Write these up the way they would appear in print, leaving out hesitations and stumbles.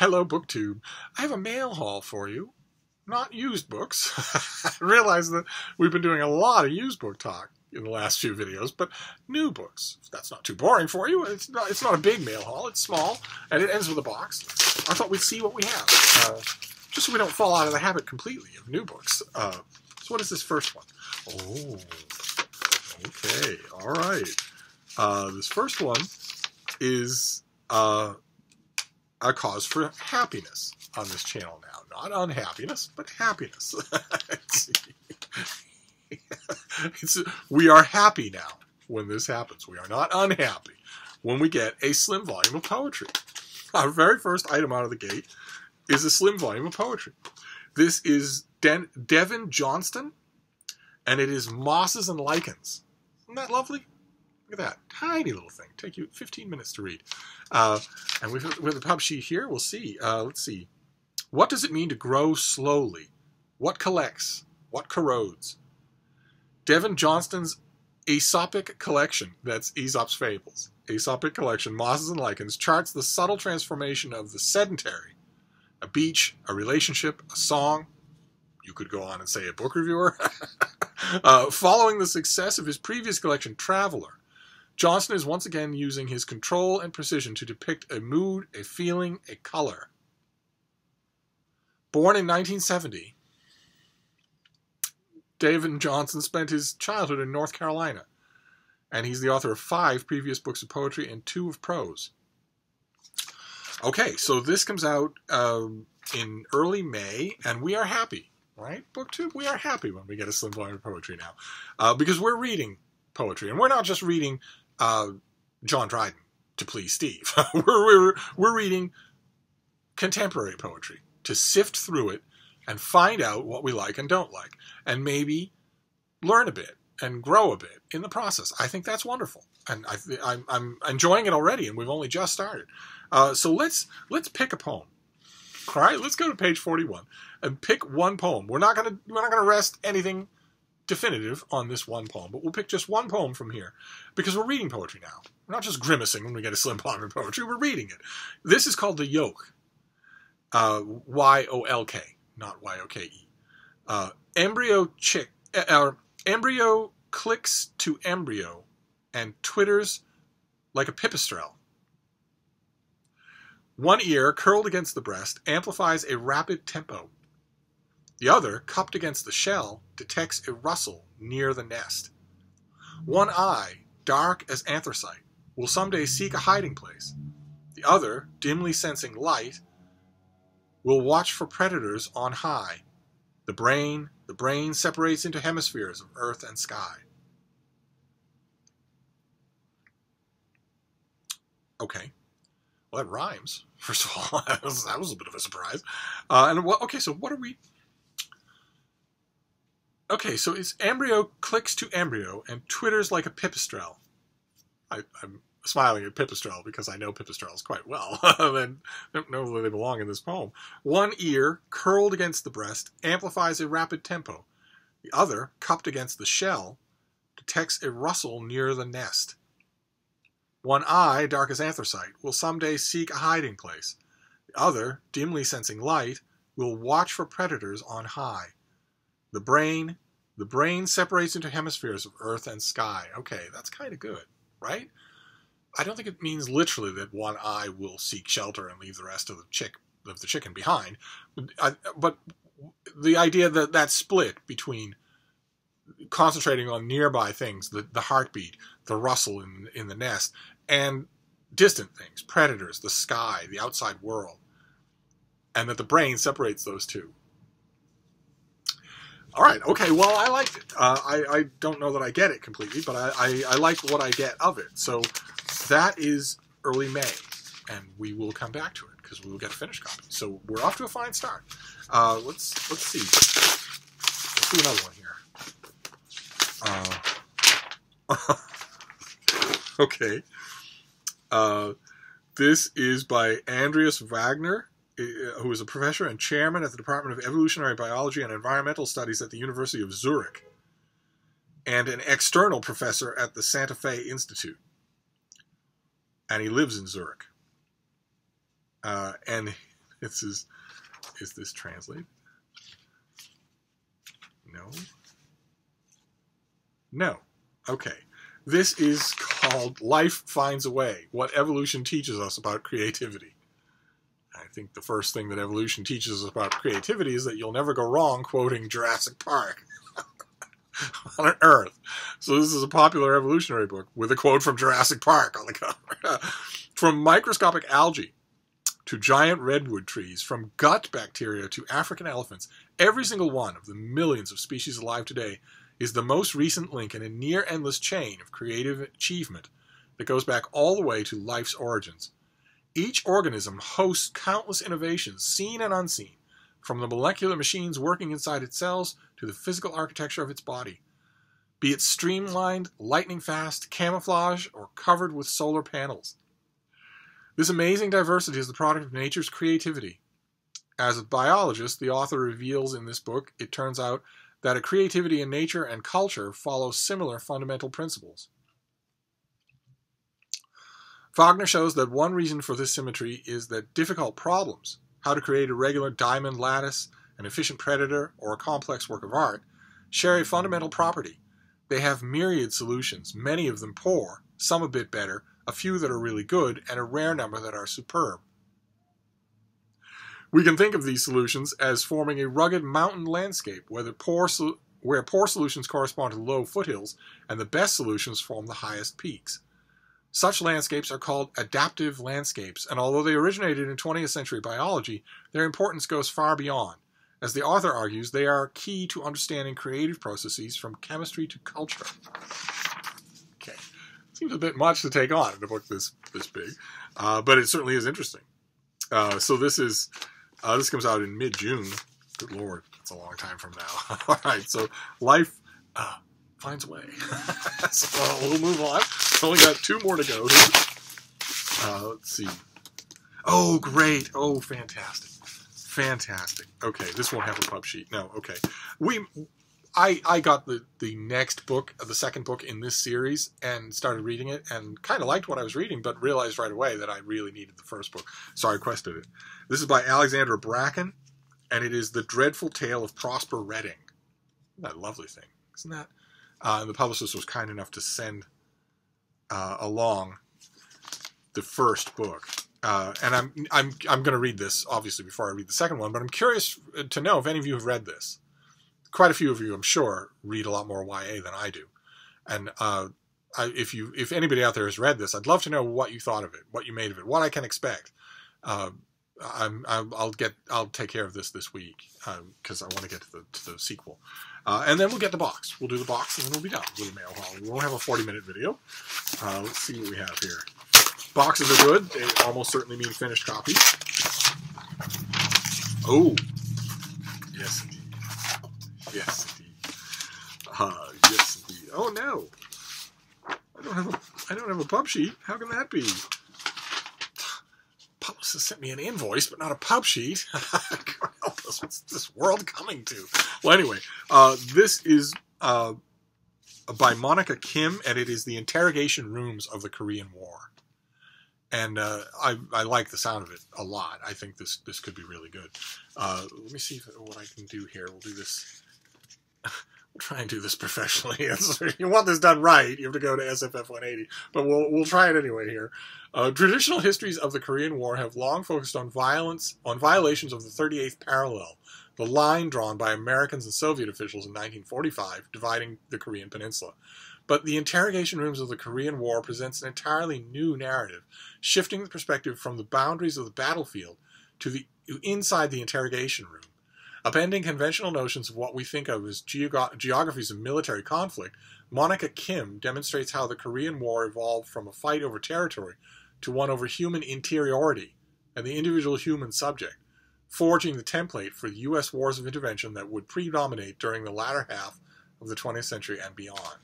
Hello, BookTube. I have a mail haul for you. Not used books. I realize that we've been doing a lot of used book talk in the last few videos, but new books. If that's not too boring for you. It's not a big mail haul. It's small, and it ends with a box. I thought we'd see what we have, just so we don't fall out of the habit completely of new books. So what is this first one? Oh, okay, all right. This first one is a cause for happiness on this channel now. Not unhappiness, but happiness. We are happy now when this happens. We are not unhappy when we get a slim volume of poetry. Our very first item out of the gate is a slim volume of poetry. This is Devin Johnston, and it is Mosses and Lichens. Isn't that lovely? Look at that. Tiny little thing. Take you 15 minutes to read. And with the pub sheet here, we'll see. Let's see. What does it mean to grow slowly? What collects? What corrodes? Devin Johnston's Aesopic collection, that's Aesop's Fables, Aesopic collection, Mosses and Lichens, charts the subtle transformation of the sedentary, a beach, a relationship, a song. You could go on and say a book reviewer. Following the success of his previous collection, Traveler, Johnston is once again using his control and precision to depict a mood, a feeling, a color. Born in 1970, Devin Johnston spent his childhood in North Carolina, and he's the author of 5 previous books of poetry and 2 of prose. Okay, so this comes out in early May, and we are happy, right? BookTube, we are happy when we get a slim volume of poetry now, because we're reading poetry, and we're not just reading John Dryden to please Steve. we're reading contemporary poetry to sift through it and find out what we like and don't like, and maybe learn a bit and grow a bit in the process. I think that's wonderful, and I'm enjoying it already, and we've only just started. So let's pick a poem. All right, let's go to page 41 and pick one poem. We're not gonna rest anything definitive on this one poem, but we'll pick just one poem from here because we're reading poetry now. We're not just grimacing when we get a slim volume of poetry. We're reading it. This is called The Yoke. Y-O-L-K, not Y-O-K-E. Embryo clicks to embryo and twitters like a pipistrelle. One ear, curled against the breast, amplifies a rapid tempo. The other, cupped against the shell, detects a rustle near the nest. One eye, dark as anthracite, will someday seek a hiding place. The other, dimly sensing light, will watch for predators on high. The brain separates into hemispheres of earth and sky. Okay. Well, that rhymes, first of all. that was a bit of a surprise. Okay, so what are we... Okay, so it's embryo clicks to embryo and twitters like a pipistrelle. I'm smiling at pipistrelle because I know pipistrelles quite well. And I don't know where they belong in this poem. One ear, curled against the breast, amplifies a rapid tempo. The other, cupped against the shell, detects a rustle near the nest. One eye, dark as anthracite, will someday seek a hiding place. The other, dimly sensing light, will watch for predators on high. The brain separates into hemispheres of earth and sky. Okay, that's kind of good, right? I don't think it means literally that one eye will seek shelter and leave the rest of the chicken behind. But the idea that that split between concentrating on nearby things, the heartbeat, the rustle in the nest, and distant things, predators, the sky, the outside world, and that the brain separates those two. All right, okay, well, I liked it. I don't know that I get it completely, but I like what I get of it. So that is early May, and we will come back to it because we will get a finished copy. So we're off to a fine start. Let's see. Let's do another one here. Okay. This is by Andreas Wagner, who is a professor and chairman at the Department of Evolutionary Biology and Environmental Studies at the University of Zurich, and an external professor at the Santa Fe Institute. And he lives in Zurich. And Is this translated? No. No. Okay. This is called Life Finds a Way, What Evolution Teaches Us About Creativity. I think the first thing that evolution teaches us about creativity is that you'll never go wrong quoting Jurassic Park on Earth. So this is a popular evolutionary book with a quote from Jurassic Park on the cover. From microscopic algae to giant redwood trees, from gut bacteria to African elephants, every single one of the millions of species alive today is the most recent link in a near-endless chain of creative achievement that goes back all the way to life's origins. Each organism hosts countless innovations, seen and unseen, from the molecular machines working inside its cells to the physical architecture of its body, be it streamlined, lightning-fast, camouflage, or covered with solar panels. This amazing diversity is the product of nature's creativity. As a biologist, the author reveals in this book, it turns out that a creativity in nature and culture follow similar fundamental principles. Wagner shows that one reason for this symmetry is that difficult problems, how to create a regular diamond lattice, an efficient predator, or a complex work of art, share a fundamental property. They have myriad solutions, many of them poor, some a bit better, a few that are really good, and a rare number that are superb. We can think of these solutions as forming a rugged mountain landscape where poor solutions correspond to low foothills and the best solutions form the highest peaks. Such landscapes are called adaptive landscapes, and although they originated in 20th century biology, their importance goes far beyond. As the author argues, they are key to understanding creative processes from chemistry to culture. Okay, seems a bit much to take on in a book this big, but it certainly is interesting. So this comes out in mid-June. Good Lord, that's a long time from now. All right, so Life Finds a Way. So we'll move on. Only got 2 more to go. Let's see. Oh, great. Oh, fantastic. Fantastic. Okay, this won't have a pub sheet. No, okay. I got the next book, the second book in this series, and started reading it, and kind of liked what I was reading, but realized right away that I really needed the first book, so I requested it. This is by Alexandra Bracken, and it is The Dreadful Tale of Prosper Redding. Isn't that a lovely thing? Isn't that? And the publicist was kind enough to send along the first book, and I'm going to read this obviously before I read the second one. But I'm curious to know if any of you have read this. Quite a few of you, I'm sure, read a lot more YA than I do, and if anybody out there has read this, I'd love to know what you thought of it, what you made of it, what I can expect. I'll take care of this week because I want to get to the sequel, and then we'll get the box. We'll do the box, and then we'll be done with the mail haul. We won't have a 40-minute video. Let's see what we have here. Boxes are good. They almost certainly mean finished copies. Oh, yes indeed. Yes indeed. Yes indeed. Oh no, I don't have a pub sheet. How can that be? Publicist sent me an invoice, but not a pub sheet. God help us. What's this world coming to? Well, anyway, this is by Monica Kim, and it is The Interrogation Rooms of the Korean War. And I like the sound of it a lot. I think this could be really good. Let me see what I can do here. We'll do this. We'll try and do this professionally. If you want this done right, you have to go to SFF 180. But we'll try it anyway here. Traditional histories of the Korean War have long focused on violations of the 38th parallel, the line drawn by Americans and Soviet officials in 1945, dividing the Korean peninsula. But the Interrogation Rooms of the Korean War presents an entirely new narrative, shifting the perspective from the boundaries of the battlefield to inside the interrogation room. Upending conventional notions of what we think of as geographies of military conflict, Monica Kim demonstrates how the Korean War evolved from a fight over territory to one over human interiority and the individual human subject, forging the template for the U.S. wars of intervention that would predominate during the latter half of the 20th century and beyond.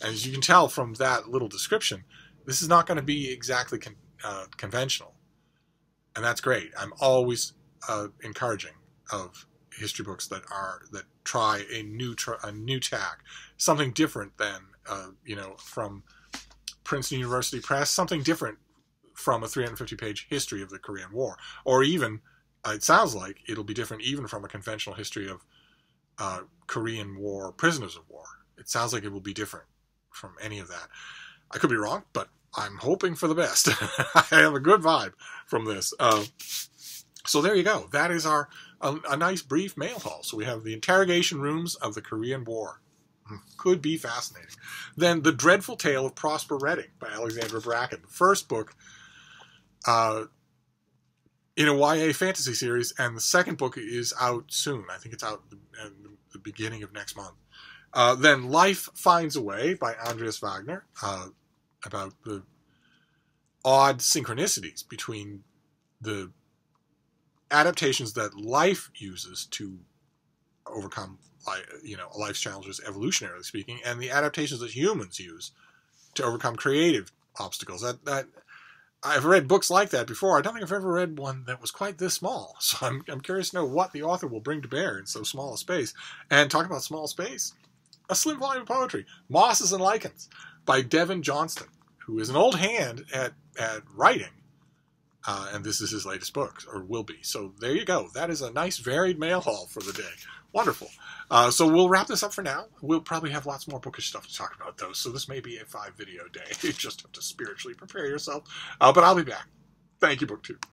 And as you can tell from that little description, this is not going to be exactly conventional. And that's great. I'm always encouraging of history books that try a new tack, something different than from Princeton University Press, something different from a 350-page history of the Korean War, or even it sounds like it'll be different even from a conventional history of Korean War prisoners of war. It sounds like it will be different from any of that. I could be wrong, but I'm hoping for the best. I have a good vibe from this. So there you go. That is a nice brief mail haul. So we have the interrogation rooms of the Korean War. Could be fascinating. Then The Dreadful Tale of Prosper Redding by Alexandra Bracken. The first book in a YA fantasy series, and the second book is out soon. I think it's out in the beginning of next month. Then Life Finds a Way by Andreas Wagner, about the odd synchronicities between the adaptations that life uses to overcome, life's challenges, evolutionarily speaking, and the adaptations that humans use to overcome creative obstacles. That I've read books like that before. I don't think I've ever read one that was quite this small. So I'm curious to know what the author will bring to bear in so small a space. And talking about small space, a slim volume of poetry, Mosses and Lichens by Devin Johnston, who is an old hand at writing. And this is his latest book, or will be. So there you go. That is a nice varied mail haul for the day. Wonderful. So we'll wrap this up for now. We'll probably have lots more bookish stuff to talk about, though. So this may be a 5-video day. You just have to spiritually prepare yourself. But I'll be back. Thank you, BookTube.